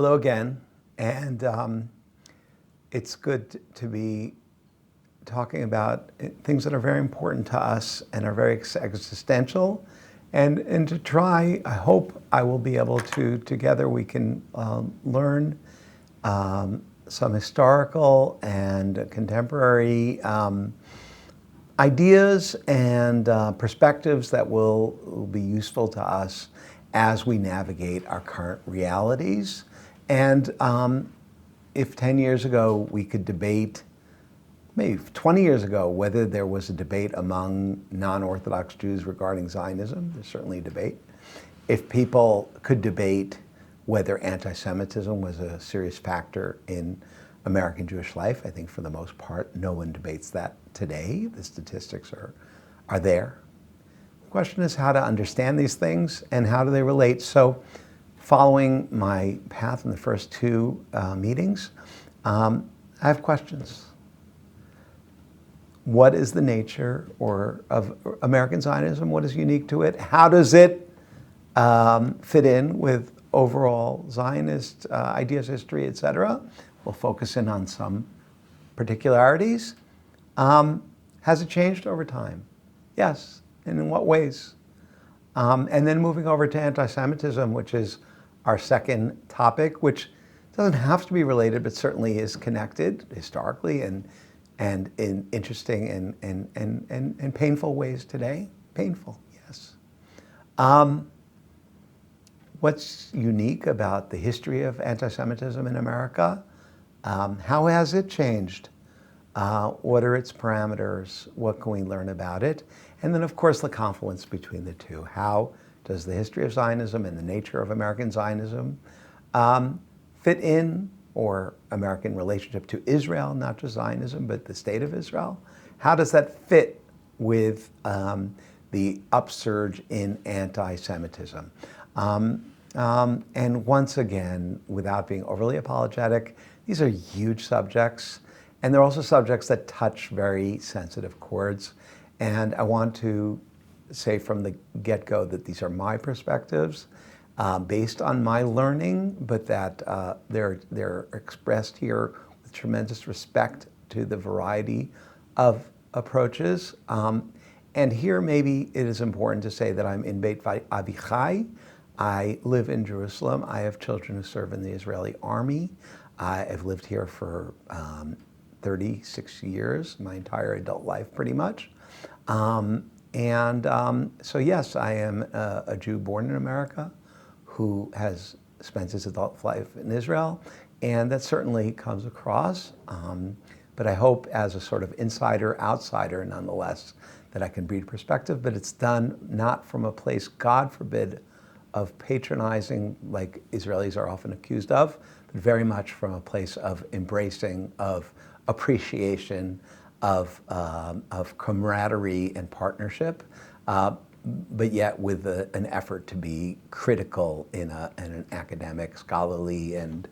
Hello again, and it's good to be talking about things that are very important to us and are very existential, and to try, I hope I will be able to, together we can learn some historical and contemporary ideas and perspectives that will be useful to us as we navigate our current realities. And if 10 years ago we could debate, maybe 20 years ago, whether there was a debate among non-Orthodox Jews regarding Zionism, there's certainly a debate. If people could debate whether anti-Semitism was a serious factor in American Jewish life, I think for the most part, no one debates that today. The statistics are there. The question is how to understand these things and how do they relate. So following my path in the first two meetings, I have questions. What is the nature of American Zionism? What is unique to it? How does it fit in with overall Zionist ideas, history, etc.? We'll focus in on some particularities. Has it changed over time? Yes, and in what ways? And then moving over to anti-Semitism, which is our second topic, which doesn't have to be related, but certainly is connected historically and in interesting and painful ways today. Painful, yes. What's unique about the history of anti-Semitism in America? How has it changed? What are its parameters? What can we learn about it? And then, of course, the confluence between the two. How does the history of Zionism and the nature of American Zionism fit in, or American relationship to Israel, not just Zionism, but the state of Israel? How does that fit with the upsurge in anti-Semitism? And once again, without being overly apologetic, these are huge subjects, and they're also subjects that touch very sensitive chords. And I want to say from the get-go that these are my perspectives based on my learning, but that they're expressed here with tremendous respect to the variety of approaches. And here maybe it is important to say that I'm in Beit Avichai. I live in Jerusalem. I have children who serve in the Israeli army. I've lived here for 36 years, my entire adult life pretty much. So yes, I am a Jew born in America who has spent his adult life in Israel, and that certainly comes across. But I hope as a sort of insider, outsider nonetheless, that I can breed perspective, but it's done not from a place, God forbid, of patronizing like Israelis are often accused of, but very much from a place of embracing, of appreciation, of camaraderie and partnership, but yet with an effort to be critical in an academic, scholarly, and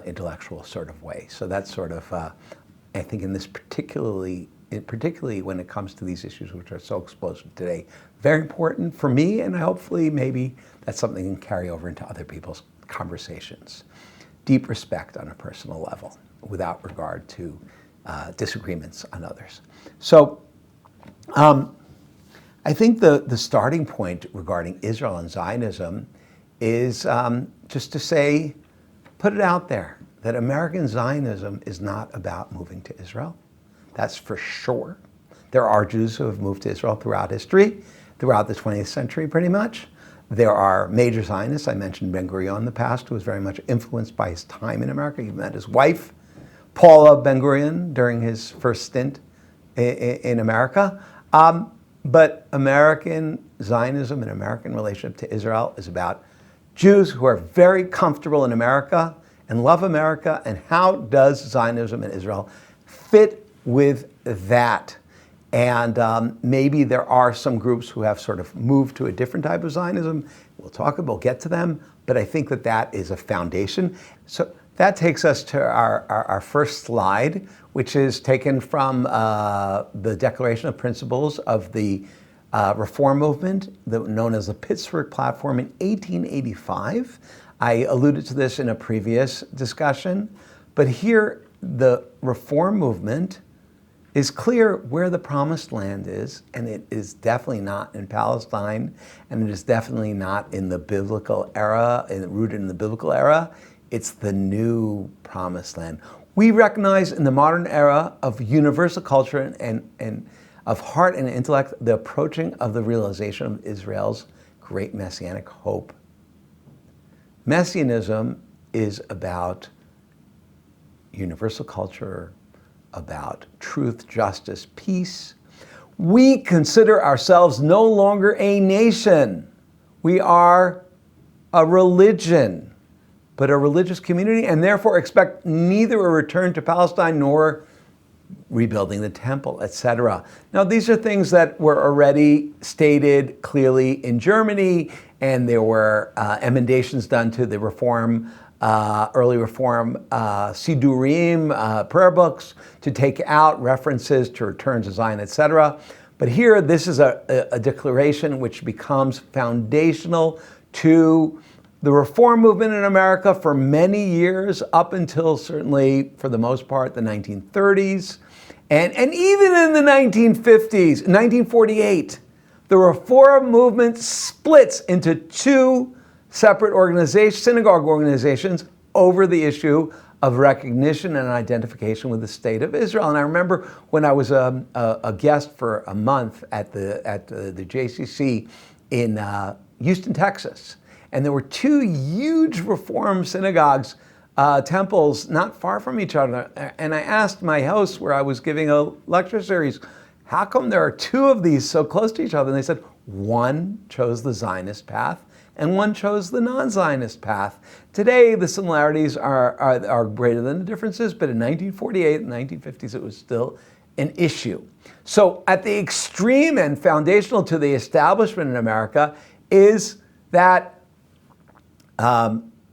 intellectual sort of way. So that's sort of, I think in this particularly when it comes to these issues which are so explosive today, very important for me, and hopefully maybe that's something that can carry over into other people's conversations. Deep respect on a personal level, without regard to disagreements on others. So I think the starting point regarding Israel and Zionism is just to say, put it out there, that American Zionism is not about moving to Israel. That's for sure. There are Jews who have moved to Israel throughout history, throughout the 20th century pretty much. There are major Zionists. I mentioned Ben Gurion in the past, who was very much influenced by his time in America. He met his wife, Paula Ben Gurion, during his first stint in America. But American Zionism and American relationship to Israel is about Jews who are very comfortable in America and love America, and how does Zionism and Israel fit with that? And maybe there are some groups who have sort of moved to a different type of Zionism. We'll get to them, but I think that is a foundation. So that takes us to our first slide, which is taken from the Declaration of Principles of the Reform Movement, known as the Pittsburgh Platform in 1885. I alluded to this in a previous discussion, but here the reform movement is clear where the promised land is, and it is definitely not in Palestine, and it is definitely not in the biblical era, rooted in the biblical era. It's the new promised land. We recognize in the modern era of universal culture and of heart and intellect the approaching of the realization of Israel's great messianic hope. Messianism is about universal culture, about truth, justice, peace. We consider ourselves no longer a nation. We are a religion, but a religious community, and therefore expect neither a return to Palestine nor rebuilding the temple, etc. Now, these are things that were already stated clearly in Germany, and there were emendations done to the early reform Sidurim, prayer books, to take out references to return to Zion, etc. But here, this is a declaration which becomes foundational to the reform movement in America for many years, up until certainly, for the most part, the 1930s. And even in the 1950s, 1948, the reform movement splits into two separate organizations, synagogue organizations, over the issue of recognition and identification with the state of Israel. And I remember when I was a guest for a month at the JCC in Houston, Texas, and there were two huge Reform synagogues, temples, not far from each other. And I asked my host, where I was giving a lecture series, how come there are two of these so close to each other? And they said, one chose the Zionist path and one chose the non-Zionist path. Today, the similarities are greater than the differences, but in 1948 and 1950s, it was still an issue. So at the extreme and foundational to the establishment in America is that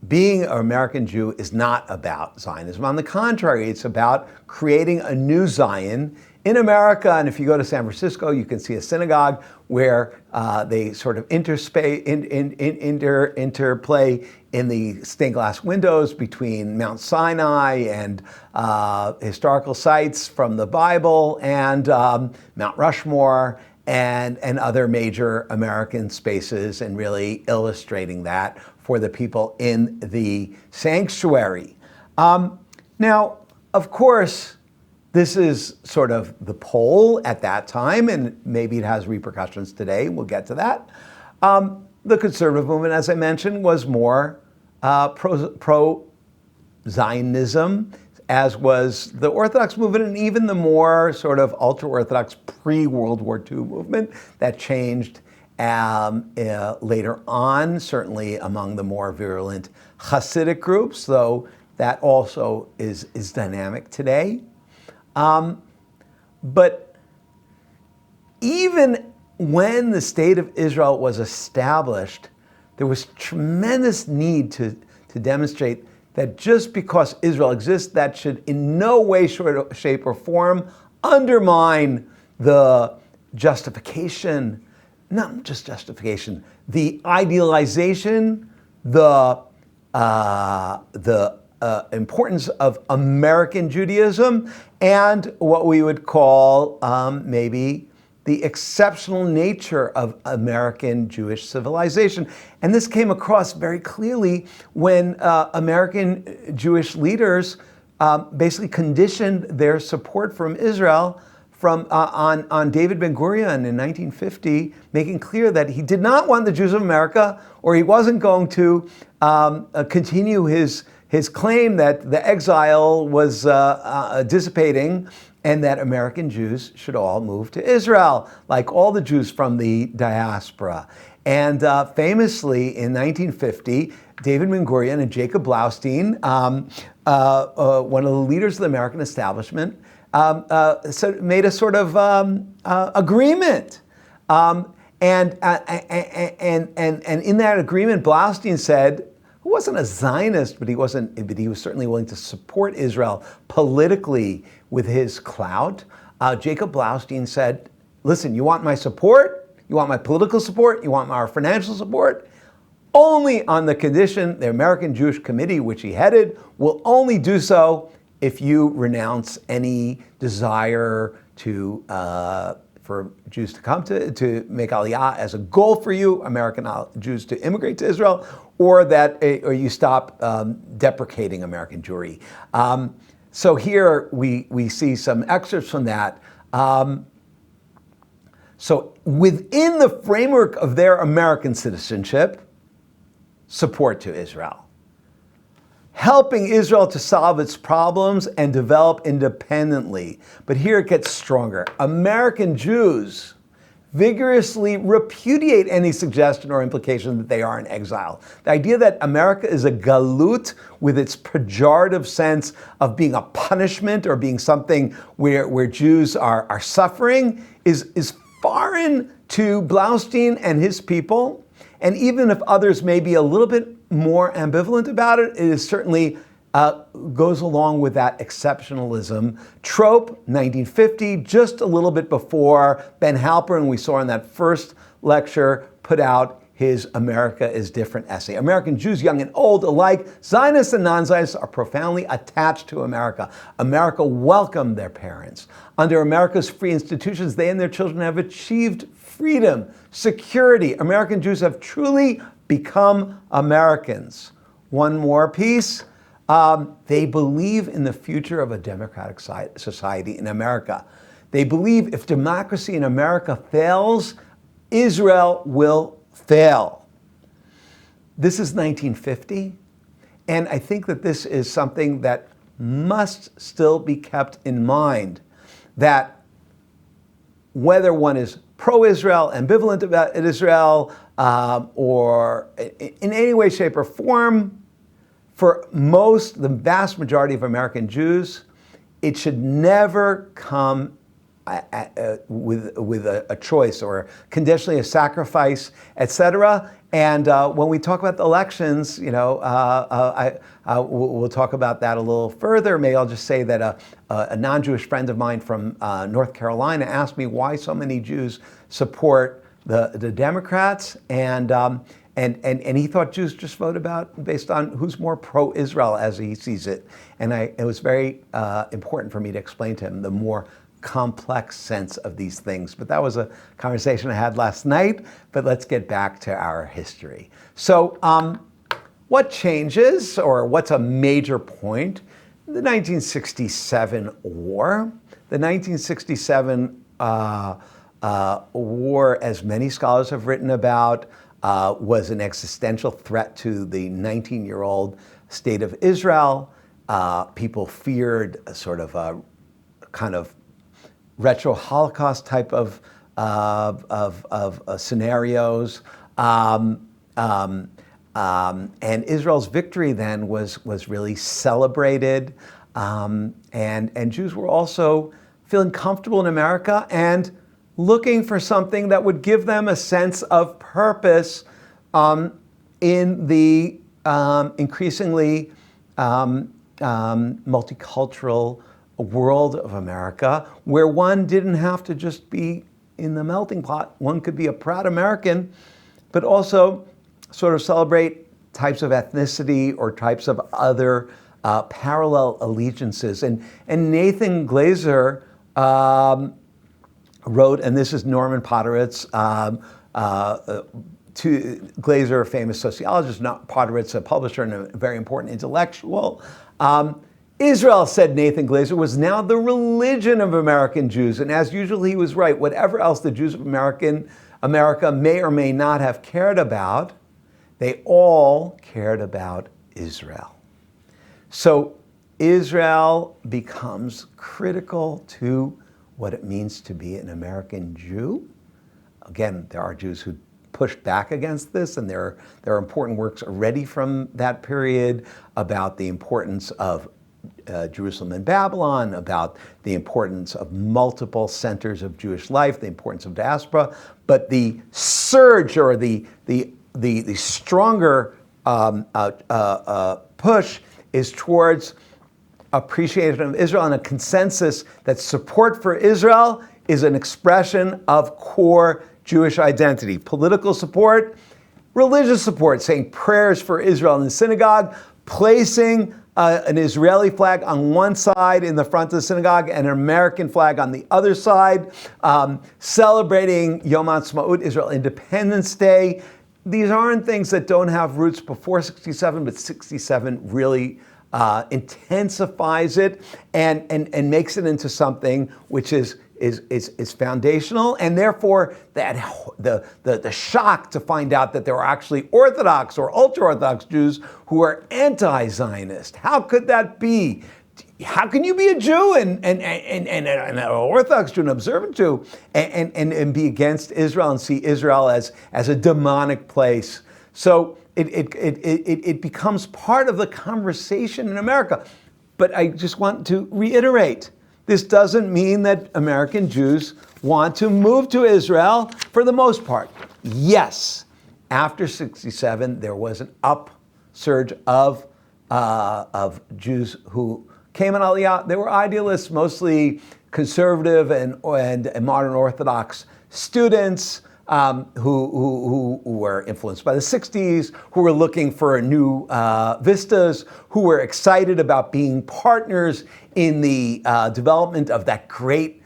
being an American Jew is not about Zionism. On the contrary, it's about creating a new Zion in America. And if you go to San Francisco, you can see a synagogue where they sort of interplay in the stained glass windows between Mount Sinai and historical sites from the Bible and Mount Rushmore and other major American spaces, and really illustrating that for the people in the sanctuary. Now, of course, this is sort of the poll at that time, and maybe it has repercussions today. We'll get to that. The conservative movement, as I mentioned, was more pro-Zionism, as was the Orthodox movement, and even the more sort of ultra-Orthodox pre-World War II movement that changed later on, certainly among the more virulent Hasidic groups, though that also is dynamic today. But even when the state of Israel was established, there was tremendous need to demonstrate that just because Israel exists, that should in no way, shape, or form undermine the justification, not just justification, the idealization, the importance of American Judaism, and what we would call maybe the exceptional nature of American Jewish civilization. And this came across very clearly when American Jewish leaders basically conditioned their support from Israel on David Ben-Gurion in 1950, making clear that he did not want the Jews of America, or he wasn't going to continue his claim that the exile was dissipating, and that American Jews should all move to Israel, like all the Jews from the diaspora. And famously, in 1950, David Ben-Gurion and Jacob Blaustein, one of the leaders of the American establishment, made a sort of agreement. And in that agreement, Blaustein said, who wasn't a Zionist, but he was certainly willing to support Israel politically with his clout. Jacob Blaustein said, listen, you want my support? You want my political support? You want our financial support? only on the condition the American Jewish Committee, which he headed, will only do so if you renounce any desire to for Jews to come to make Aliyah as a goal for you, American Jews to immigrate to Israel, or you stop deprecating American Jewry. So here we see some excerpts from that. So within the framework of their American citizenship, support to Israel. Helping Israel to solve its problems and develop independently. But here it gets stronger. American Jews vigorously repudiate any suggestion or implication that they are in exile. The idea that America is a galut with its pejorative sense of being a punishment or being something where Jews are suffering is foreign to Blaustein and his people. And even if others may be a little bit more ambivalent about it, it is certainly goes along with that exceptionalism. Trope, 1950, just a little bit before Ben Halpern, we saw in that first lecture, put out his America is Different essay. American Jews, young and old alike, Zionists and non-Zionists, are profoundly attached to America. America welcomed their parents. Under America's free institutions, they and their children have achieved freedom, security. American Jews have truly become Americans. One more piece. They believe in the future of a democratic society in America. They believe if democracy in America fails, Israel will fail. This is 1950, and I think that this is something that must still be kept in mind, that whether one is pro-Israel, ambivalent about Israel, or in any way, shape, or form, for the vast majority of American Jews, it should never come with a choice or conditionally a sacrifice, etc. And when we talk about the elections, we'll talk about that a little further. Maybe I'll just say that a non-Jewish friend of mine from North Carolina asked me why so many Jews support the Democrats, and he thought Jews just vote based on who's more pro-Israel as he sees it. And it was very important for me to explain to him the more complex sense of these things. But that was a conversation I had last night, but let's get back to our history. So what changes, or what's a major point? The 1967 war. The 1967 war, as many scholars have written about, was an existential threat to the 19-year-old state of Israel. People feared a sort of a kind of retro-Holocaust type of scenarios. And Israel's victory then was really celebrated. And Jews were also feeling comfortable in America and looking for something that would give them a sense of purpose in the increasingly multicultural world of America, where one didn't have to just be in the melting pot. One could be a proud American, but also sort of celebrate types of ethnicity or types of other parallel allegiances. And Nathan Glazer wrote, and this is Norman Podhoretz, Glazer, a famous sociologist, not Podhoretz, a publisher and a very important intellectual. Israel, said Nathan Glazer, was now the religion of American Jews. And as usual, he was right. Whatever else the Jews of America may or may not have cared about, they all cared about Israel. So Israel becomes critical to what it means to be an American Jew. Again, there are Jews who pushed back against this, and there are important works already from that period about the importance of Jerusalem and Babylon, about the importance of multiple centers of Jewish life, the importance of diaspora. But the surge, or the stronger push, is towards appreciation of Israel and a consensus that support for Israel is an expression of core Jewish identity. Political support religious support, saying prayers for Israel in the synagogue, placing an Israeli flag on one side in the front of the synagogue and an American flag on the other side, celebrating Yom Ha'atzmaut, Israel Independence Day. These aren't things that don't have roots before 67, but 67 really intensifies it and makes it into something which is foundational, and therefore that the shock to find out that there are actually Orthodox or ultra-Orthodox Jews who are anti-Zionist. How could that be? How can you be a Jew and an Orthodox Jew, an observant Jew, and be against Israel and see Israel as a demonic place? So it becomes part of the conversation in America. But I just want to reiterate, this doesn't mean that American Jews want to move to Israel for the most part. Yes, after 67, there was an upsurge of Jews who came on Aliyah. They were idealists, mostly conservative and modern Orthodox students who were influenced by the 60s, who were looking for new vistas, who were excited about being partners in the development of that great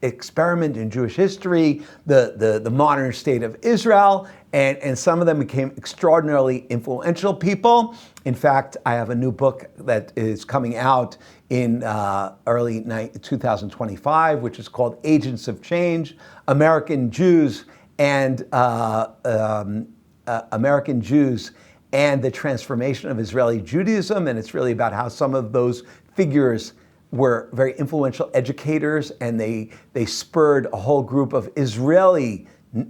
experiment in Jewish history, the modern state of Israel, and some of them became extraordinarily influential people. In fact, I have a new book that is coming out in early 2025, which is called Agents of Change, American Jews and the Transformation of Israeli Judaism. And it's really about how some of those figures were very influential educators, and they spurred a whole group of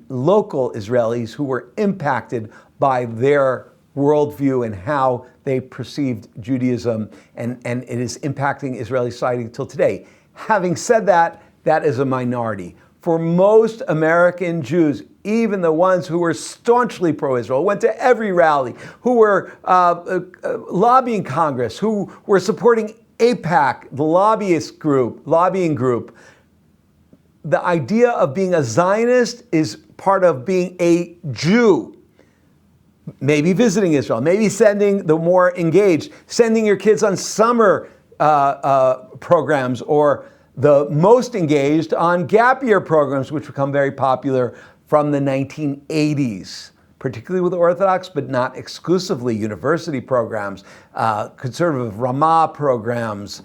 local Israelis who were impacted by their worldview and how they perceived Judaism, and it is impacting Israeli society till today. Having said that, that is a minority. For most American Jews, even the ones who were staunchly pro-Israel, went to every rally, who were lobbying Congress, who were supporting AIPAC, the lobbying group, the idea of being a Zionist is part of being a Jew. Maybe visiting Israel, maybe sending the more engaged, sending your kids on summer programs, or the most engaged on gap year programs, which become very popular from the 1980s, particularly with Orthodox, but not exclusively, university programs, conservative Ramah programs,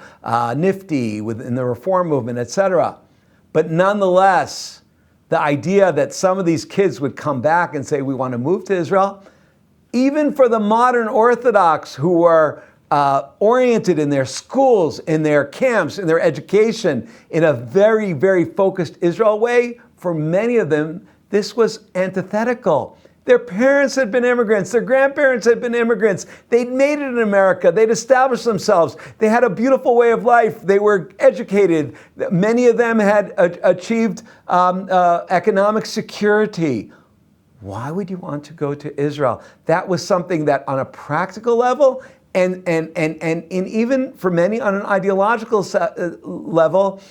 Nifty within the Reform movement, etc. But nonetheless, the idea that some of these kids would come back and say, we want to move to Israel, even for the modern Orthodox who are oriented in their schools, in their camps, in their education, in a very, very focused Israel way, for many of them, this was antithetical. Their parents had been immigrants. Their grandparents had been immigrants. They'd made it in America. They'd established themselves. They had a beautiful way of life. They were educated. Many of them had achieved economic security. Why would you want to go to Israel? That was something that on a practical level and even for many on an ideological level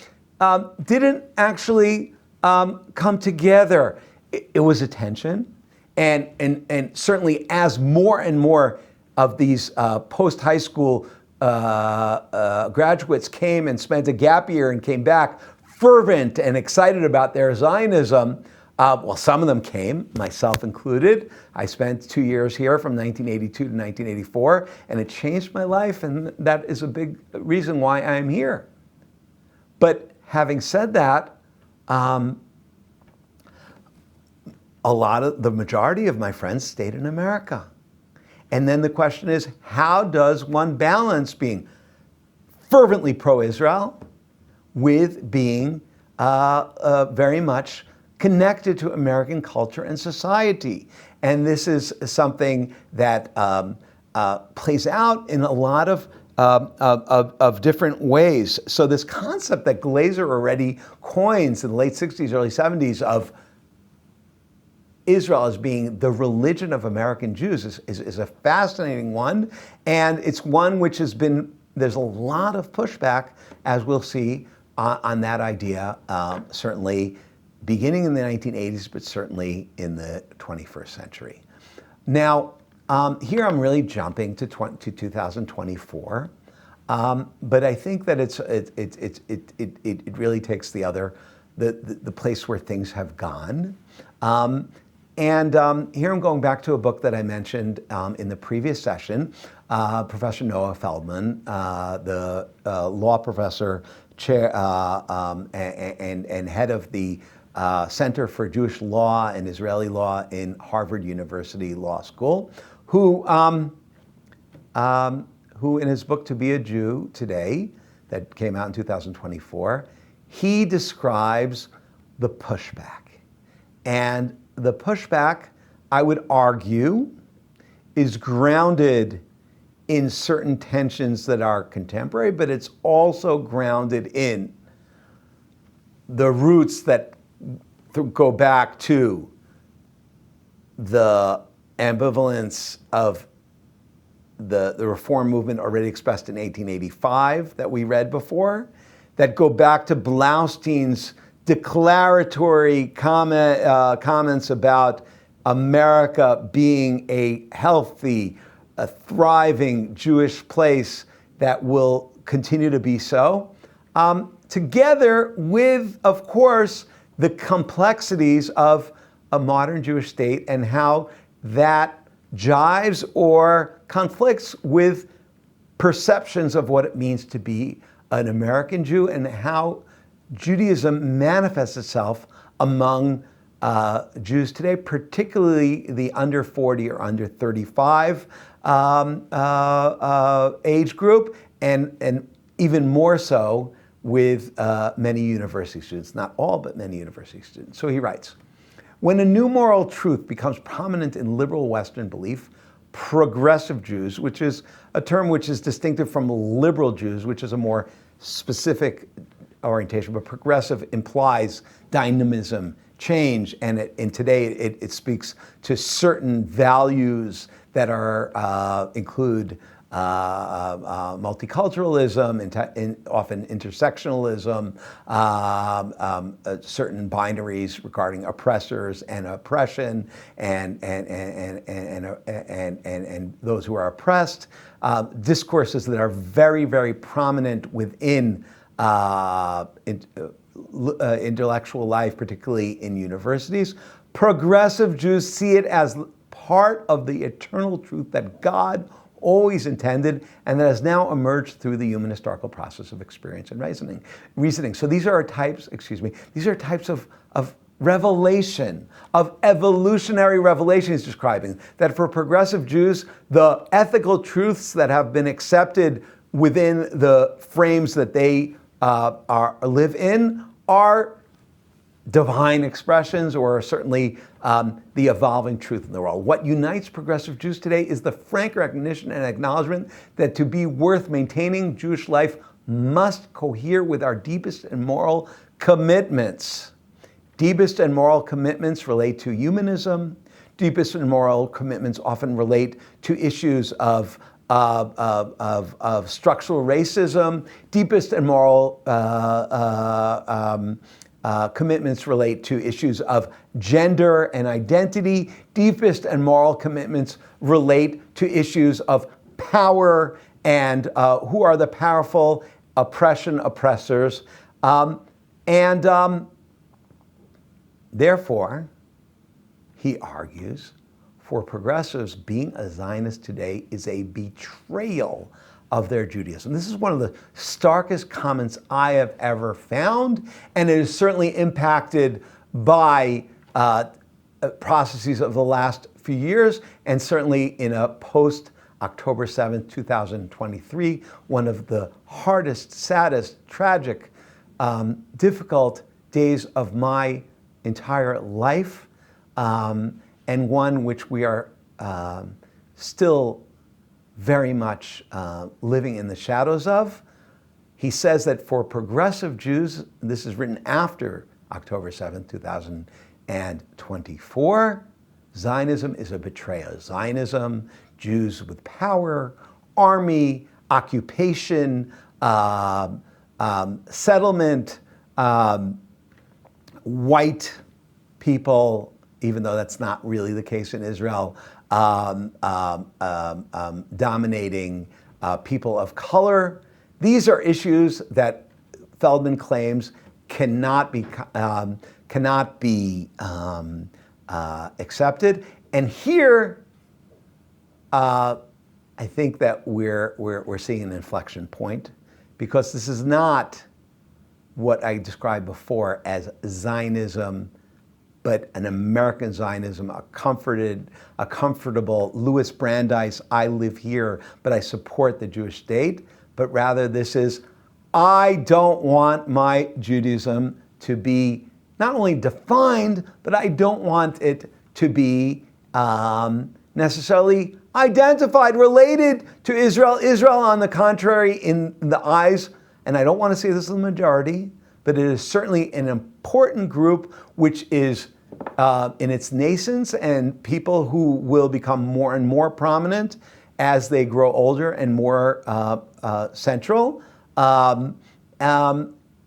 didn't actually come together. It was a tension. And certainly as more and more of these post-high school graduates came and spent a gap year and came back fervent and excited about their Zionism, well, some of them came, myself included. I spent 2 years here from 1982 to 1984, and it changed my life, and that is a big reason why I am here. But having said that, the majority of my friends stayed in America. And then the question is, how does one balance being fervently pro-Israel with being very much connected to American culture and society? And this is something that plays out in a lot of different ways. So this concept that Glaser already coins in the late 60s, early 70s of Israel as being the religion of American Jews is a fascinating one, and it's one which there's a lot of pushback, as we'll see, on that idea, certainly beginning in the 1980s, but certainly in the 21st century. Now, here I'm really jumping to 2024, but I think that it really takes the place where things have gone. Here I'm going back to a book that I mentioned in the previous session. Professor Noah Feldman, the law professor, chair, and head of the Center for Jewish Law and Israeli Law in Harvard University Law School, who in his book To Be a Jew Today, that came out in 2024, he describes the pushback. And the pushback, I would argue, is grounded in certain tensions that are contemporary, but it's also grounded in the roots that go back to the ambivalence of the reform movement already expressed in 1885 that we read before, that go back to Blaustein's declaratory comments about America being a healthy, a thriving Jewish place that will continue to be so, together with, of course, the complexities of a modern Jewish state and how that jives or conflicts with perceptions of what it means to be an American Jew and how Judaism manifests itself among Jews today, particularly the under 40 or under 35 age group, and even more so with many university students, not all, but many university students. So he writes, when a new moral truth becomes prominent in liberal Western belief, progressive Jews, which is a term which is distinctive from liberal Jews, which is a more specific orientation, but progressive implies dynamism, change, and today it speaks to certain values that include multiculturalism, often intersectionalism, certain binaries regarding oppressors and oppression, and those who are oppressed, discourses that are very, very prominent within intellectual life, particularly in universities. Progressive Jews see it as part of the eternal truth that God always intended and that has now emerged through the human historical process of experience and reasoning. So these are types of revelation, of evolutionary revelation he's describing, that for progressive Jews, the ethical truths that have been accepted within the frames that they live in are divine expressions, or certainly the evolving truth in the world. What unites progressive Jews today is the frank recognition and acknowledgement that to be worth maintaining, Jewish life must cohere with our deepest and moral commitments. Deepest and moral commitments relate to humanism. Deepest and moral commitments often relate to issues of structural racism. Deepest and moral commitments relate to issues of gender and identity. Deepest and moral commitments relate to issues of power and who are the powerful, oppression, oppressors. Therefore, he argues, for progressives, being a Zionist today is a betrayal of their Judaism. This is one of the starkest comments I have ever found, and it is certainly impacted by processes of the last few years, and certainly in a post-October 7th, 2023, one of the hardest, saddest, tragic, difficult days of my entire life, and one which we are still very much living in the shadows of. He says that for progressive Jews, this is written after October 7th, 2024, Zionism is a betrayal. Zionism, Jews with power, army, occupation, settlement, white people even though that's not really the case in Israel, dominating people of color. These are issues that Feldman claims cannot be accepted. And here, I think that we're seeing an inflection point, because this is not what I described before as Zionism, but an American Zionism, a comfortable Louis Brandeis, I live here, but I support the Jewish state. But rather this is, I don't want my Judaism to be not only defined, but I don't want it to be necessarily identified, related to Israel. Israel, on the contrary, in the eyes, and I don't want to say this is the majority, but it is certainly an important group which is in its nascence, and people who will become more and more prominent as they grow older and more central. And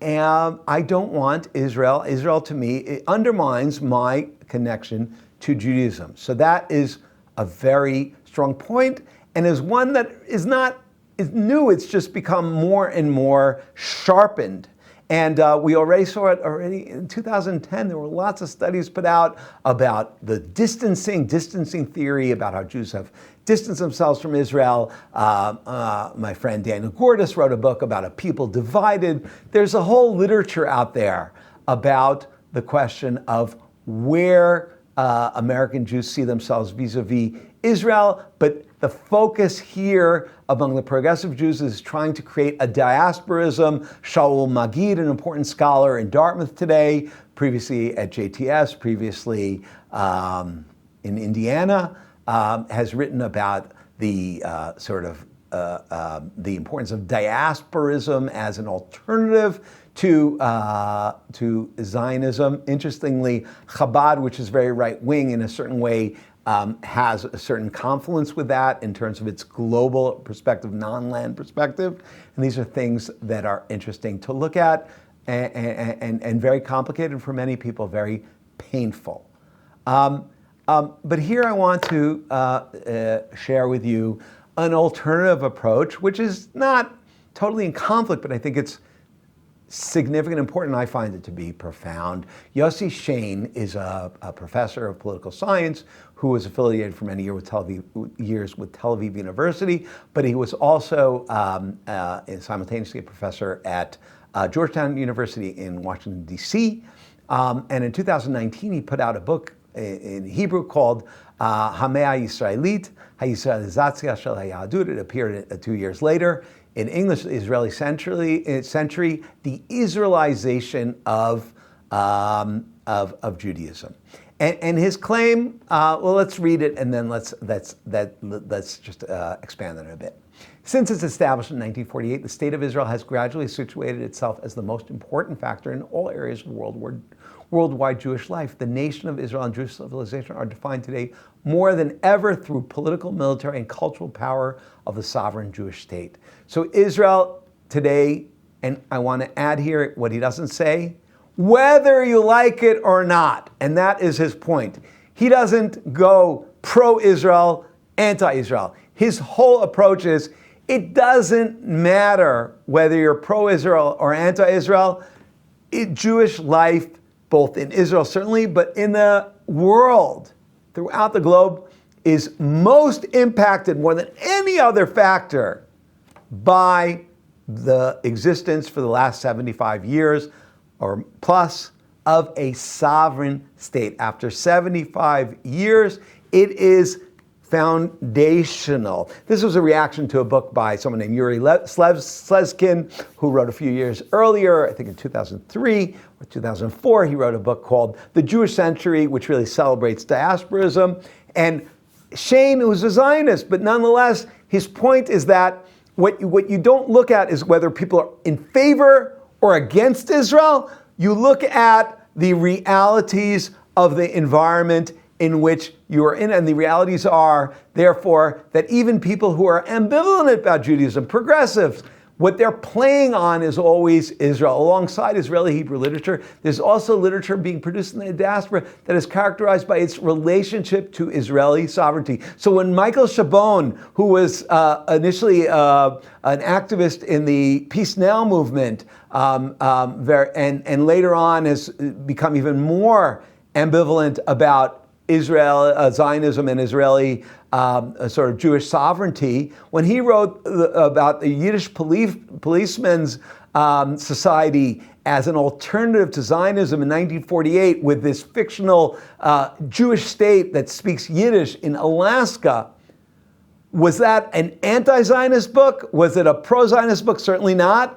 I don't want Israel. Israel, to me, it undermines my connection to Judaism. So that is a very strong point, and is one that is new. It's just become more and more sharpened. And we already saw it in 2010. There were lots of studies put out about the distancing theory, about how Jews have distanced themselves from Israel. My friend Daniel Gordis wrote a book about a people divided. There's a whole literature out there about the question of where American Jews see themselves vis-a-vis Israel, but the focus here among the progressive Jews is trying to create a diasporism. Shaul Magid, an important scholar in Dartmouth today, previously at JTS, previously in Indiana, has written about the the importance of diasporism as an alternative to Zionism. Interestingly, Chabad, which is very right-wing in a certain way, has a certain confluence with that in terms of its global perspective, non-land perspective. And these are things that are interesting to look at and very complicated for many people, very painful. But here I want to share with you an alternative approach, which is not totally in conflict, but I think it's significant, important. I find it to be profound. Yossi Shane is a professor of political science who was affiliated for many years with Tel Aviv University, but he was also simultaneously a professor at Georgetown University in Washington, D.C. And in 2019, he put out a book in Hebrew called Hamea Yisraelit, HaYisraelizatzia Shel HaYahadut. It appeared 2 years later. In English, the Israeli Century, the Israelization of Judaism. And his claim, well, let's read it and then let's just expand on it a bit. Since its establishment in 1948, the State of Israel has gradually situated itself as the most important factor in all areas of worldwide Jewish life. The nation of Israel and Jewish civilization are defined today more than ever through political, military, and cultural power of the sovereign Jewish state. So Israel today, and I want to add here what he doesn't say, whether you like it or not, and that is his point. He doesn't go pro-Israel, anti-Israel. His whole approach is, it doesn't matter whether you're pro-Israel or anti-Israel. Jewish life, both in Israel certainly, but in the world, throughout the globe, is most impacted more than any other factor by the existence for the last 75 years or plus of a sovereign state. After 75 years, it is foundational. This was a reaction to a book by someone named Yuri Slezkin, who wrote a few years earlier, I think in 2003 or 2004, he wrote a book called The Jewish Century, which really celebrates diasporism. And Shane, who's a Zionist, but nonetheless, his point is that what you don't look at is whether people are in favor or against Israel. You look at the realities of the environment in which you are in, and the realities are, therefore, that even people who are ambivalent about Judaism, progressives, What they're playing on is always Israel. Alongside Israeli Hebrew literature, there's also literature being produced in the diaspora that is characterized by its relationship to Israeli sovereignty. So when Michael Chabon, who was initially an activist in the Peace Now movement, and later on has become even more ambivalent about Israel, Zionism and Israeli sort of Jewish sovereignty. When he wrote about the Yiddish policemen's society as an alternative to Zionism in 1948 with this fictional Jewish state that speaks Yiddish in Alaska, was that an anti-Zionist book? Was it a pro-Zionist book? Certainly not.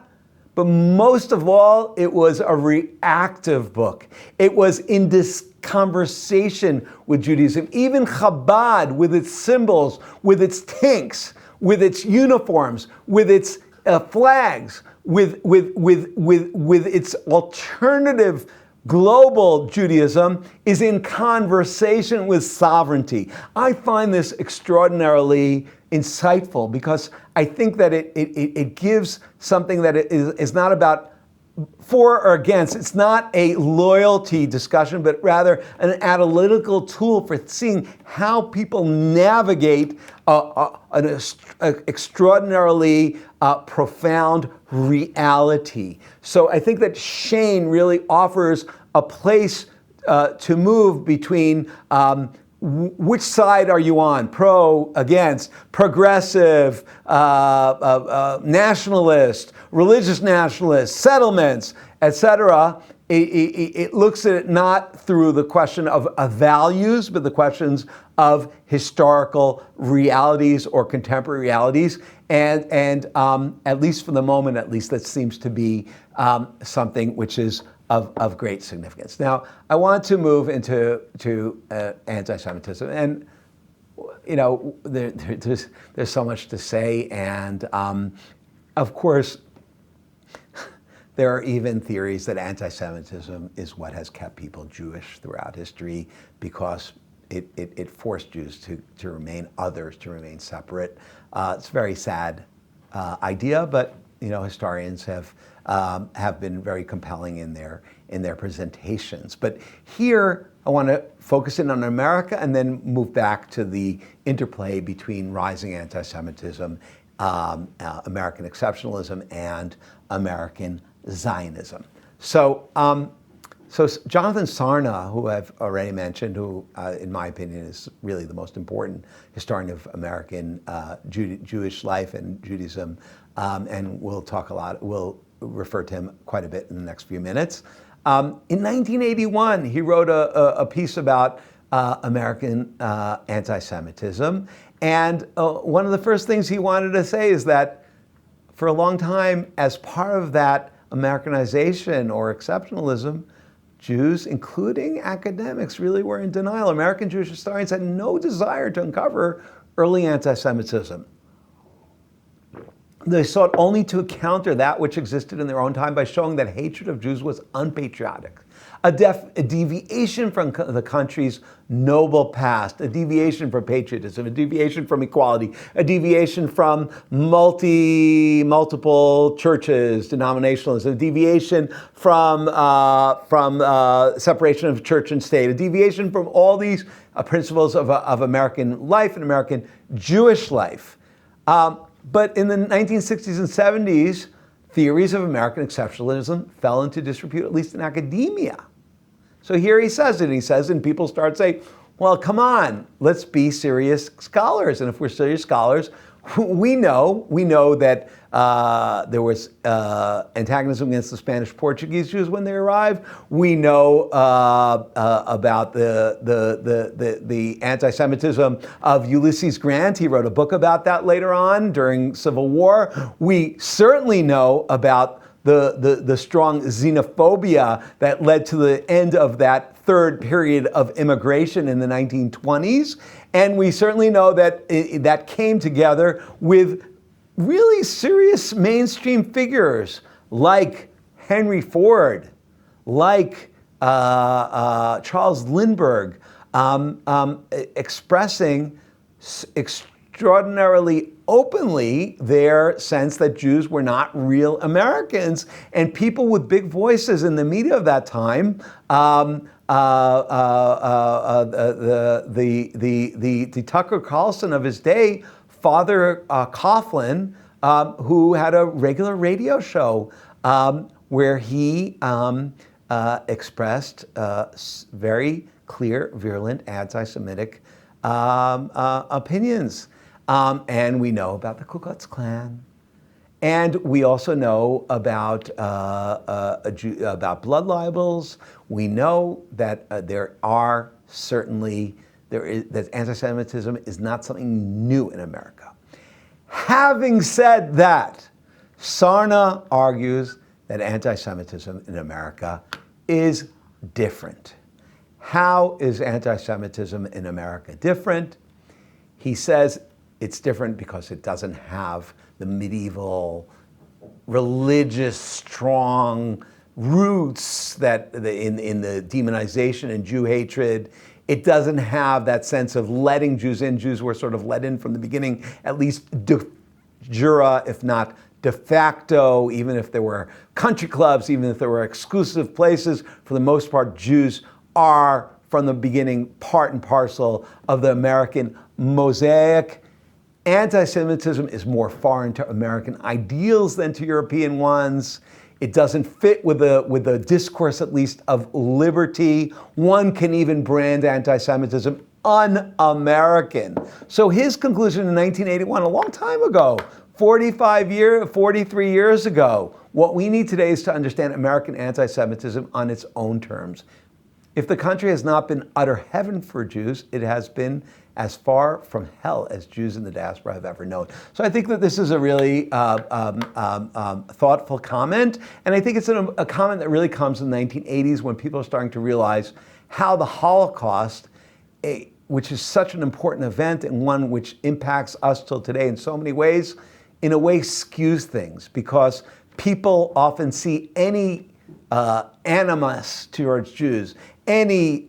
But most of all, it was a reactive book. It was in this conversation with Judaism. Even Chabad, with its symbols, with its tanks, with its uniforms, with its flags, with its alternative global Judaism, is in conversation with sovereignty. I find this extraordinarily insightful because I think that it gives something that is not about for or against. It's not a loyalty discussion, but rather an analytical tool for seeing how people navigate an extraordinarily profound reality. So I think that Shane really offers a place to move between which side are you on? Pro, against, progressive, nationalist, religious nationalist, settlements, etc. It looks at it not through the question of values, but the questions of historical realities or contemporary realities. And at least for the moment, at least that seems to be something which is of great significance. Now, I want to move into anti-Semitism, and there's so much to say, and of course, there are even theories that anti-Semitism is what has kept people Jewish throughout history, because it forced Jews to remain others, to remain separate. It's a very sad idea, but historians have been very compelling in their presentations. But here, I want to focus in on America and then move back to the interplay between rising anti-Semitism, American exceptionalism, and American Zionism. So Jonathan Sarna, who I've already mentioned, who in my opinion is really the most important historian of American Jewish life and Judaism, and we'll refer to him quite a bit in the next few minutes. In 1981, he wrote a piece about American anti-Semitism, and one of the first things he wanted to say is that for a long time, as part of that Americanization or exceptionalism, Jews, including academics, really were in denial. American Jewish historians had no desire to uncover early anti-Semitism. They sought only to counter that which existed in their own time by showing that hatred of Jews was unpatriotic, a deviation from the country's noble past, a deviation from patriotism, a deviation from equality, a deviation from multiple churches, denominationalism, a deviation from separation of church and state, a deviation from all these principles of American life and American Jewish life. But in the 1960s and 70s, theories of American exceptionalism fell into disrepute, at least in academia. So here he says it, and people start saying, well, come on, let's be serious scholars. And if we're serious scholars, we know that there was antagonism against the Spanish Portuguese Jews when they arrived. We know about the anti-Semitism of Ulysses Grant. He wrote a book about that later on during Civil War. We certainly know about the strong xenophobia that led to the end of that third period of immigration in the 1920s. And we certainly know that that came together with really serious mainstream figures like Henry Ford, like Charles Lindbergh, expressing extraordinarily openly their sense that Jews were not real Americans, and people with big voices in the media of that time, the Tucker Carlson of his day, Father Coughlin, who had a regular radio show where he expressed very clear, virulent, anti-Semitic opinions. And we know about the Ku Klux Klan. And we also know about blood libels. We know that that anti-Semitism is not something new in America. Having said that, Sarna argues that anti-Semitism in America is different. How is anti-Semitism in America different? He says it's different because it doesn't have the medieval, religious, strong roots that in the demonization and Jew hatred. It doesn't have that sense of letting Jews in. Jews were sort of let in from the beginning, at least de jure, if not de facto, even if there were country clubs, even if there were exclusive places. For the most part, Jews are, from the beginning, part and parcel of the American mosaic. Anti-Semitism is more foreign to American ideals than to European ones. It doesn't fit with the discourse, at least, of liberty. One can even brand anti-Semitism un-American. So his conclusion in 1981, a long time ago, 43 years ago, what we need today is to understand American anti-Semitism on its own terms. If the country has not been utter heaven for Jews, it has been as far from hell as Jews in the diaspora have ever known. So I think that this is a really thoughtful comment, and I think it's a comment that really comes in the 1980s when people are starting to realize how the Holocaust, which is such an important event and one which impacts us till today in so many ways, in a way skews things, because people often see any animus towards Jews, any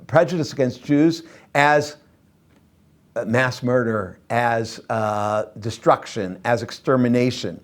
prejudice against Jews as mass murder, as destruction, as extermination.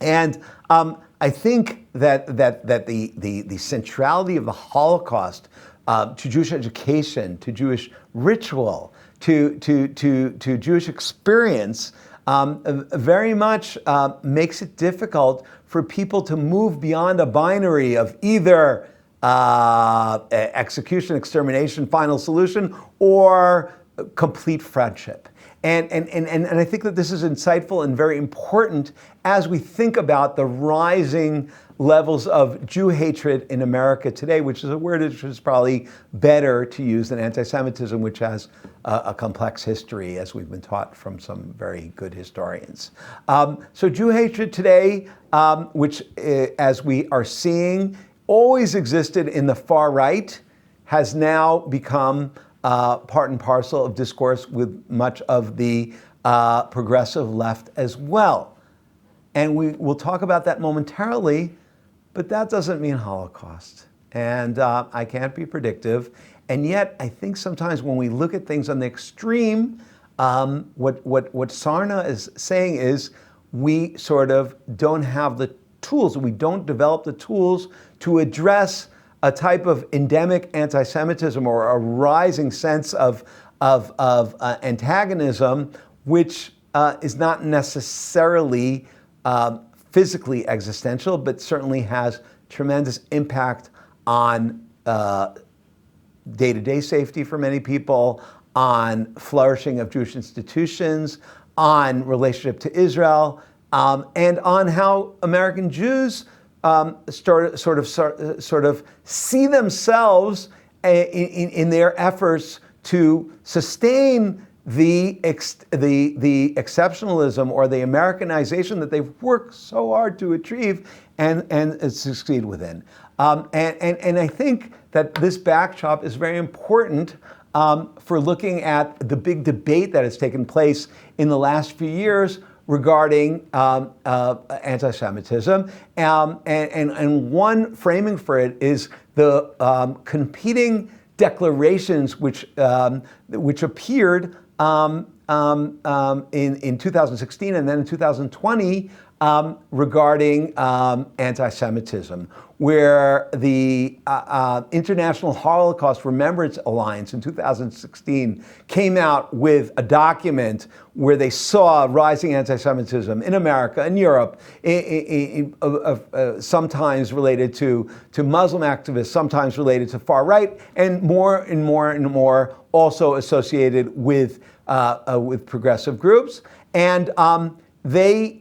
And I think that the centrality of the Holocaust to Jewish education, to Jewish ritual, to Jewish experience very much makes it difficult for people to move beyond a binary of either execution, extermination, final solution, or complete friendship. And I think that this is insightful and very important as we think about the rising levels of Jew hatred in America today, which is a word which is probably better to use than anti-Semitism, which has a complex history, as we've been taught from some very good historians. So Jew hatred today, which as we are seeing, always existed in the far right, has now become part and parcel of discourse with much of the progressive left as well. And we will talk about that momentarily, but that doesn't mean Holocaust. And I can't be predictive. And yet, I think sometimes when we look at things on the extreme, what Sarna is saying is we sort of don't have the tools, we don't develop the tools to address a type of endemic anti-Semitism or a rising sense of antagonism, which is not necessarily physically existential, but certainly has tremendous impact on day-to-day safety for many people, on flourishing of Jewish institutions, on relationship to Israel, and on how American Jews sort of see themselves in their efforts to sustain the exceptionalism or the Americanization that they've worked so hard to achieve and succeed within. And I think that this backdrop is very important for looking at the big debate that has taken place in the last few years regarding anti-Semitism. And one framing for it is the competing declarations which appeared in 2016 and then in 2020 regarding anti-Semitism, where the International Holocaust Remembrance Alliance in 2016 came out with a document where they saw rising anti-Semitism in America and Europe, sometimes related to Muslim activists, sometimes related to far right, and more and more and more also associated with progressive groups. And they,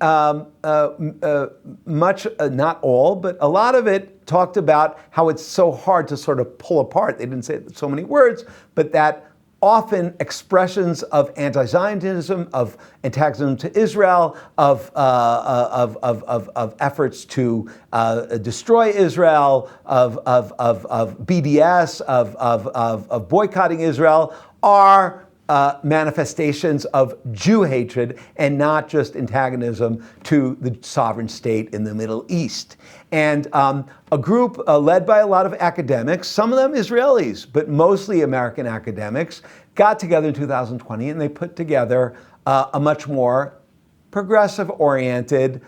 much, not all, but a lot of it talked about how it's so hard to sort of pull apart. They didn't say so many words, but that often expressions of anti-Zionism, of antagonism to Israel, of efforts to destroy Israel, of BDS, of boycotting Israel, are manifestations of Jew hatred and not just antagonism to the sovereign state in the Middle East. And a group led by a lot of academics, some of them Israelis, but mostly American academics, got together in 2020 and they put together a much more progressive-oriented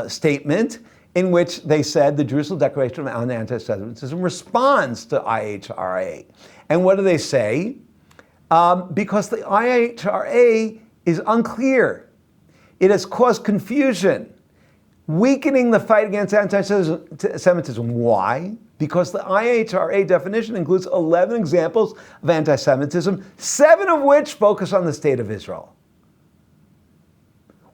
statement in which they said the Jerusalem Declaration on Antisemitism responds to IHRA. And what do they say? Because the IHRA is unclear. It has caused confusion, weakening the fight against anti-Semitism. Why? Because the IHRA definition includes 11 examples of anti-Semitism, 7 of which focus on the state of Israel.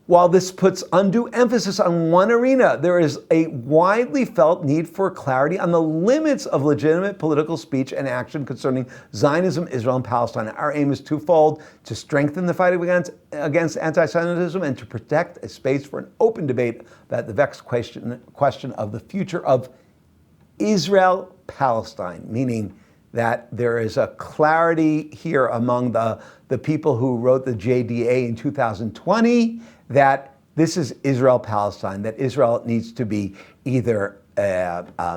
While this puts undue emphasis on one arena, there is a widely felt need for clarity on the limits of legitimate political speech and action concerning Zionism, Israel, and Palestine. Our aim is twofold: to strengthen the fight against anti-Semitism and to protect a space for an open debate about the vexed question of the future of Israel-Palestine, meaning that there is a clarity here among the people who wrote the JDA in 2020 that this is Israel-Palestine, that Israel needs to be either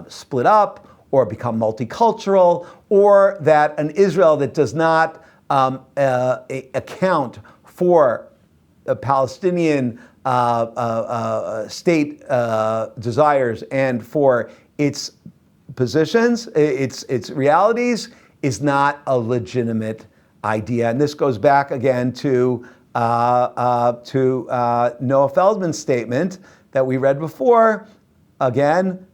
split up or become multicultural, or that an Israel that does not account for Palestinian state desires and for its positions, its realities, is not a legitimate idea. And this goes back again to Noah Feldman's statement that we read before. Again,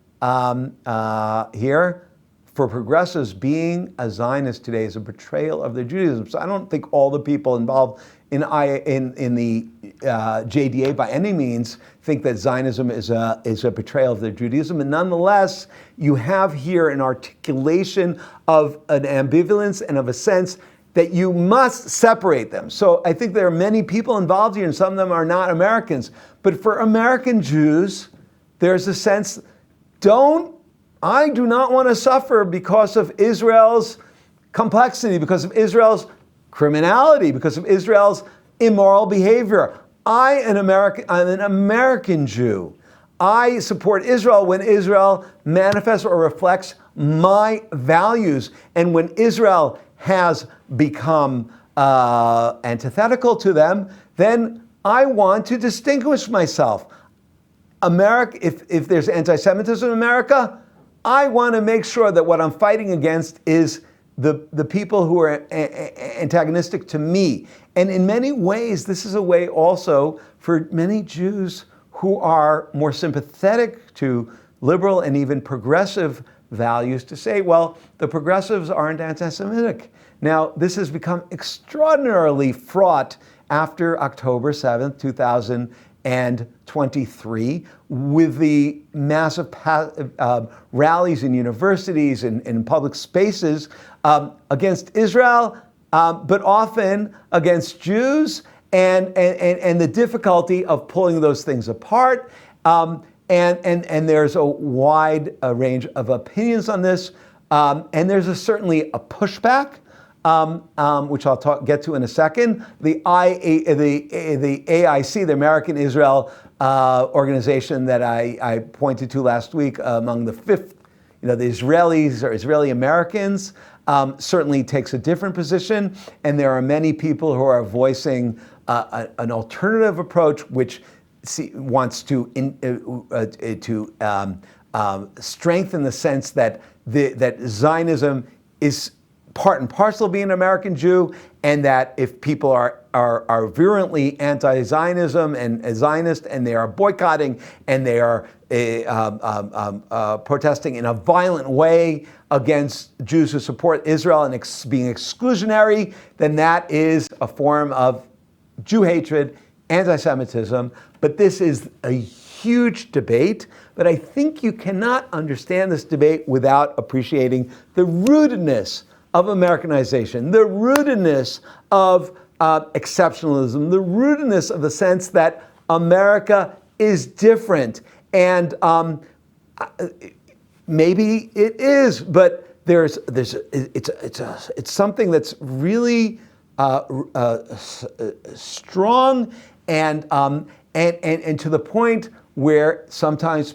here, for progressives, being a Zionist today is a betrayal of their Judaism. So I don't think all the people involved in the JDA by any means think that Zionism is a betrayal of their Judaism. And nonetheless, you have here an articulation of an ambivalence and of a sense that you must separate them. So I think there are many people involved here, and some of them are not Americans. But for American Jews, there's a sense, I do not want to suffer because of Israel's complexity, because of Israel's criminality, because of Israel's immoral behavior. I'm an American Jew. I support Israel when Israel manifests or reflects my values. And when Israel has become antithetical to them, then I want to distinguish myself. If there's anti-Semitism in America, I want to make sure that what I'm fighting against is the people who are antagonistic to me. And in many ways, this is a way also for many Jews who are more sympathetic to liberal and even progressive values to say, well, the progressives aren't anti-Semitic. Now, this has become extraordinarily fraught after October 7th, 2023, with the massive rallies in universities and in public spaces against Israel, but often against Jews, and the difficulty of pulling those things apart. And there's a wide range of opinions on this, and there's certainly a pushback, which I'll get to in a second. The AIC, the American Israel organization that I pointed to last week, among the 5th the Israelis or Israeli Americans certainly takes a different position, and there are many people who are voicing an alternative approach, which wants to strengthen the sense that that Zionism is part and parcel of being an American Jew, and that if people are virulently anti-Zionism and Zionist, and they are boycotting, and they are protesting in a violent way against Jews who support Israel and being exclusionary, then that is a form of Jew hatred, anti-Semitism. But this is a huge debate. But I think you cannot understand this debate without appreciating the rootedness of Americanization, the rootedness of exceptionalism, the rootedness of the sense that America is different. And maybe it is, but it's something that's really strong and to the point where sometimes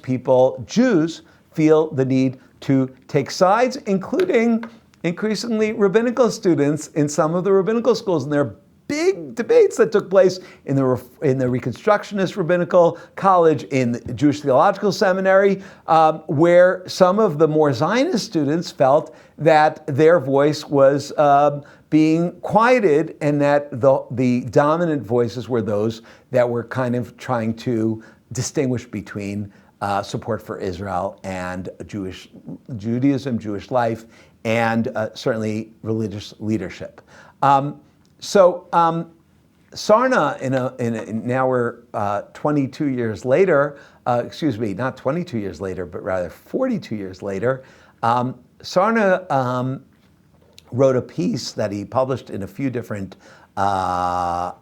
Jews, feel the need to take sides, including increasingly rabbinical students in some of the rabbinical schools. And there are big debates that took place in the Reconstructionist Rabbinical College, in the Jewish Theological Seminary, where some of the more Zionist students felt that their voice was being quieted, and that the dominant voices were those that were kind of trying to distinguish between support for Israel and Judaism, Jewish life, and certainly religious leadership. Sarna, now we're 22 years later, not 22 years later, but rather 42 years later, Sarna wrote a piece that he published in a few different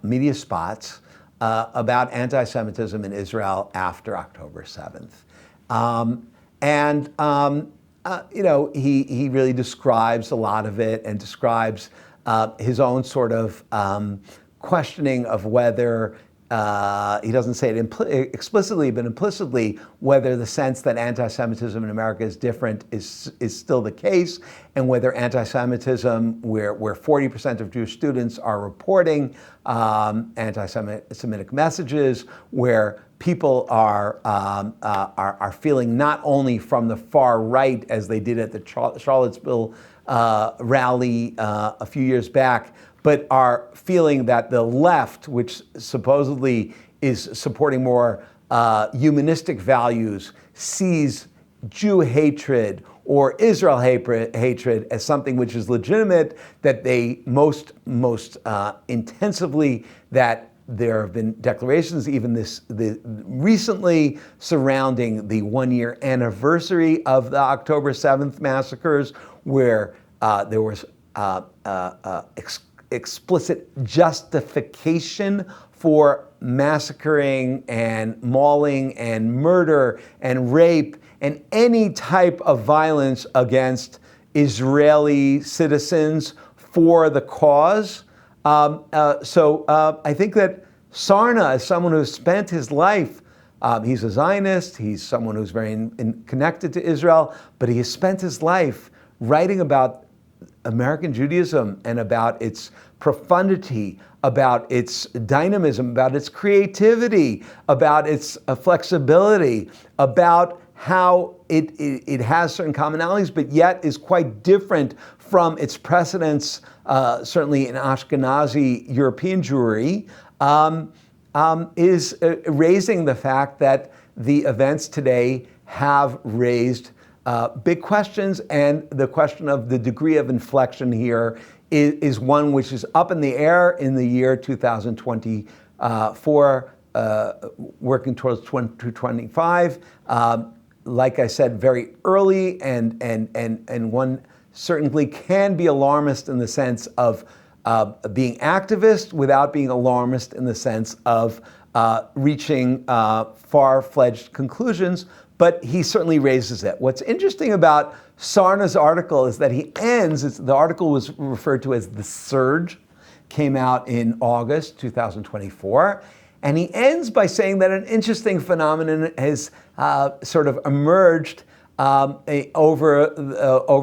media spots about anti-Semitism in Israel after October 7th. He really describes a lot of it, and describes his own sort of questioning of whether, he doesn't say it explicitly, but implicitly, whether the sense that anti-Semitism in America is different is still the case, and whether anti-Semitism, where 40% of Jewish students are reporting anti-Semitic messages, where people are feeling not only from the far right, as they did at the Charlottesville rally a few years back, but are feeling that the left, which supposedly is supporting more humanistic values, sees Jew hatred or Israel hatred as something which is legitimate, that they most intensively, that there have been declarations even recently surrounding the 1-year anniversary of the October 7th massacres, where there was explicit justification for massacring and mauling and murder and rape and any type of violence against Israeli citizens for the cause. So I think that Sarna is someone who has spent his life, he's a Zionist, he's someone who's very connected to Israel, but he has spent his life writing about American Judaism and about its profundity, about its dynamism, about its creativity, about its flexibility, about how it has certain commonalities, but yet is quite different from its precedents, certainly in Ashkenazi European Jewry, is raising the fact that the events today have raised big questions, and the question of the degree of inflection here is one which is up in the air in the year 2024, working towards 2025. Like I said, very early, and one certainly can be alarmist in the sense of being activist without being alarmist in the sense of reaching far-fledged conclusions. But he certainly raises it. What's interesting about Sarna's article is that he ends, the article was referred to as The Surge, came out in August 2024, and he ends by saying that an interesting phenomenon has sort of emerged over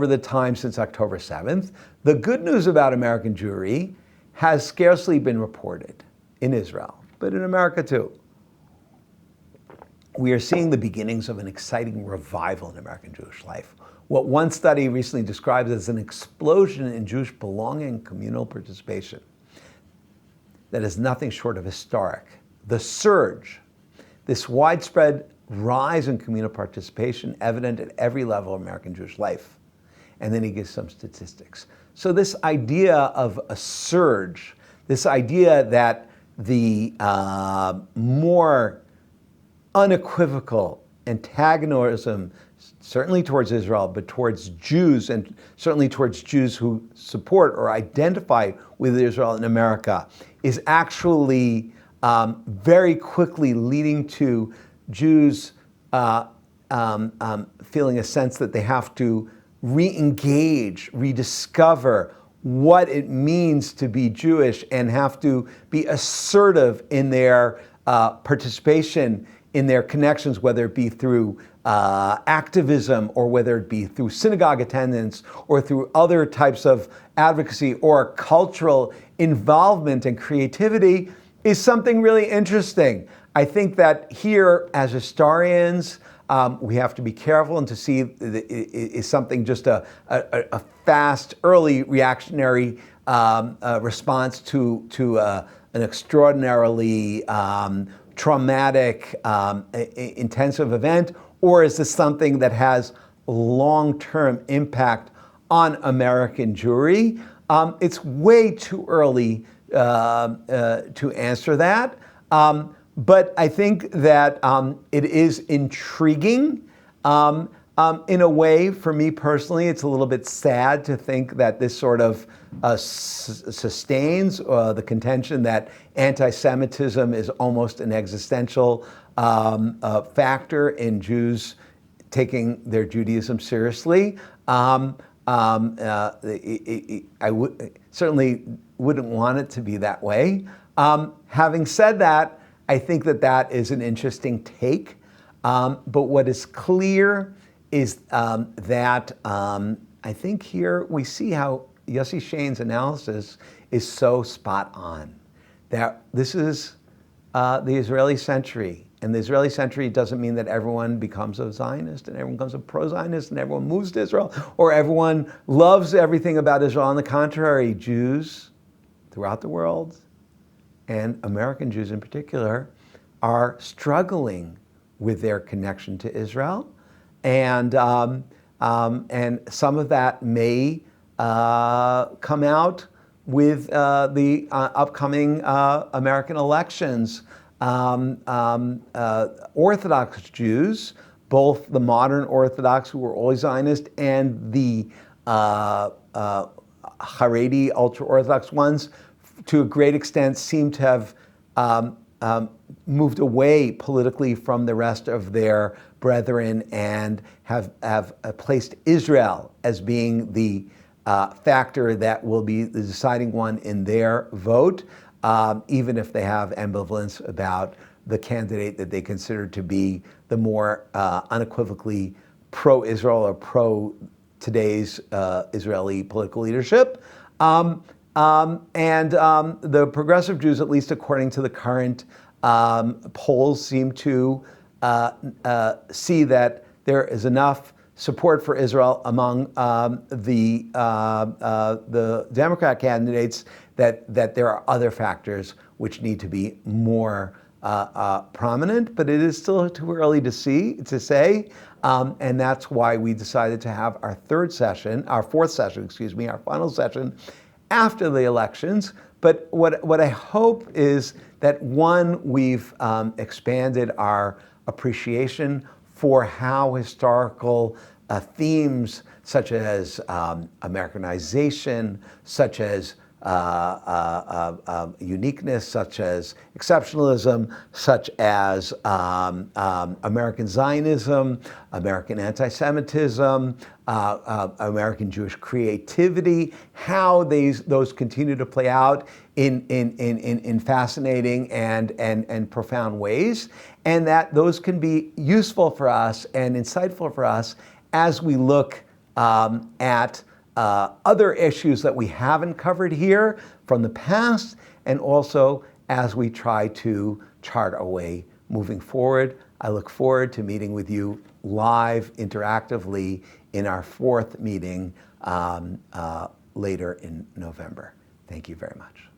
the time since October 7th. The good news about American Jewry has scarcely been reported in Israel, but in America too. We are seeing the beginnings of an exciting revival in American Jewish life. What one study recently described as an explosion in Jewish belonging and communal participation that is nothing short of historic. The surge, this widespread rise in communal participation evident at every level of American Jewish life. And then he gives some statistics. So this idea of a surge, this idea that the more unequivocal antagonism, certainly towards Israel, but towards Jews, and certainly towards Jews who support or identify with Israel in America, is actually very quickly leading to Jews feeling a sense that they have to re-engage, rediscover what it means to be Jewish, and have to be assertive in their participation, in their connections, whether it be through activism, or whether it be through synagogue attendance, or through other types of advocacy or cultural involvement and creativity, is something really interesting. I think that here, as historians, we have to be careful, and to see is something just a fast, early reactionary response to an extraordinarily traumatic, intensive event, or is this something that has long-term impact on American Jewry? It's way too early to answer that. But I think that it is intriguing. In a way, for me personally, it's a little bit sad to think that this sort of sustains the contention that anti-Semitism is almost an existential factor in Jews taking their Judaism seriously. I certainly wouldn't want it to be that way. Having said that, I think that that is an interesting take. But what is clear is that I think here we see how Yossi Shain's analysis is so spot on. That this is the Israeli century. And the Israeli century doesn't mean that everyone becomes a Zionist and everyone becomes a pro-Zionist and everyone moves to Israel or everyone loves everything about Israel. On the contrary, Jews throughout the world, and American Jews in particular, are struggling with their connection to Israel. And some of that may come out with the upcoming American elections. Orthodox Jews, both the modern Orthodox who were always Zionist and the Haredi ultra-Orthodox ones, to a great extent seem to have moved away politically from the rest of their brethren and have placed Israel as being the factor that will be the deciding one in their vote, even if they have ambivalence about the candidate that they consider to be the more unequivocally pro-Israel or pro-today's Israeli political leadership. The progressive Jews, at least according to the current polls, seem to see that there is enough support for Israel among the Democrat candidates that there are other factors which need to be more prominent, but it is still too early to say, and that's why we decided to have our fourth session, our final session after the elections. But what I hope is that, one, we've expanded our appreciation for how historical themes such as Americanization, such as uniqueness, such as exceptionalism, such as American Zionism, American anti-Semitism, American Jewish creativity, how those continue to play out in fascinating and profound ways, and that those can be useful for us and insightful for us as we look at other issues that we haven't covered here from the past, and also as we try to chart our way moving forward. I look forward to meeting with you live, interactively, in our 4th meeting later in November. Thank you very much.